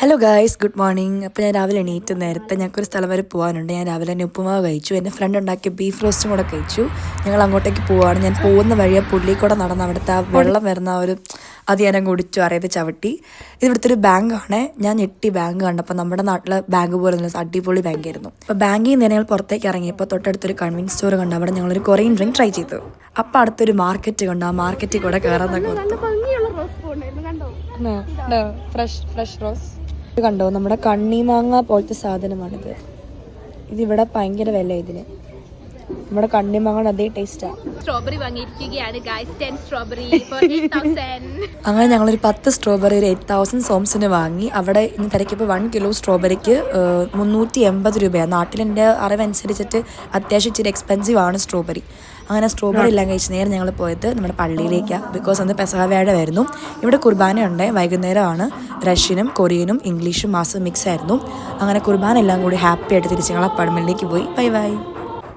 Hello guys, good morning. അപ്പോൾ ഞാൻ രാവിലെ എണീറ്റ് നേരത്തെ ഞങ്ങൾക്കൊരു സ്ഥലം വരെ പോകാനുണ്ട്. ഞാൻ രാവിലെ തന്നെ ഉപ്പുമാവ് കഴിച്ചു. എൻ്റെ ഫ്രണ്ട് ഉണ്ടാക്കിയ ബീഫ് റോസ്റ്റും കൂടെ കഴിച്ചു. ഞങ്ങൾ അങ്ങോട്ടേക്ക് പോവുകയാണ്. ഞാൻ പോകുന്ന വഴിയെ പുള്ളിക്കൂടെ നടന്ന് അവിടുത്തെ ആ വെള്ളം വരുന്ന ഒരു അത് ഞാൻ കുടിച്ചു, അറിയാതെ ചവിട്ടി. ഇതിവിടുത്തെ ഒരു ബാങ്കാണ്. ഞാൻ ഞെട്ടി ബാങ്ക് കണ്ടപ്പോൾ. നമ്മുടെ നാട്ടിലെ ബാങ്ക് പോലെ നല്ല അടിപൊളി ബാങ്കായിരുന്നു. അപ്പോൾ ബാങ്കിൽ നിന്ന് ഞങ്ങൾ പുറത്തേക്ക് ഇറങ്ങിയപ്പോൾ തൊട്ടടുത്തൊരു കൺവീൻസ് സ്റ്റോർ കണ്ട് അവിടെ ഞങ്ങളൊരു കൊറിയൻ ഡ്രിങ്ക് ട്രൈ ചെയ്തു. അപ്പോൾ അടുത്തൊരു മാർക്കറ്റ് കണ്ടു. ആ മാർക്കറ്റിൽ കൂടെ കയറാന്നൊക്കെ ഫ്രഷ് റോസ് കണ്ടോ, നമ്മുടെ കണ്ണിമാങ്ങ പോലത്തെ സാധനമാണിത്. ഇതിവിടെ ഭയങ്കര വില ഇതിന്. നമ്മുടെ കണ്ണിമാങ്ങയുടെ അതേ ടേസ്റ്റാണ്. സ്ട്രോബെറി വാങ്ങിയിരിക്കുകയാണ് ഗായ്സ്, 10 സ്ട്രോബെറി for 8,000. അങ്ങനെ ഞങ്ങളൊരു 10 സ്ട്രോബെറി ഒരു 8,000 സോംസിന് വാങ്ങി. അവിടെ ഇന്ന് തിരക്കിയപ്പോൾ 1 കിലോ സ്ട്രോബെറിക്ക് 380 രൂപയാണ്. നാട്ടിലെൻ്റെ അറിവനുസരിച്ചിട്ട് അത്യാവശ്യം ഇച്ചിരി എക്സ്പെൻസീവ് ആണ് സ്ട്രോബെറി. അങ്ങനെ സ്ട്രോബെറി എല്ലാം കഴിച്ച് നേരെ ഞങ്ങൾ പോയത് നമ്മുടെ പള്ളിയിലേക്കാണ്. ബിക്കോസ് അന്ന് പെസഹ വ്യാഴമായിരുന്നു. ഇവിടെ കുർബാനയുണ്ട്, വൈകുന്നേരമാണ്. റഷ്യനും കൊറിയനും ഇംഗ്ലീഷും മാസം മിക്സ് ആയിരുന്നു. അങ്ങനെ കുർബാന എല്ലാം കൂടി ഹാപ്പി ആയിട്ട് തിരിച്ച് ഞങ്ങൾ അപ്പാർട്ട്മെൻറ്റിലേക്ക് പോയി. Bye bye.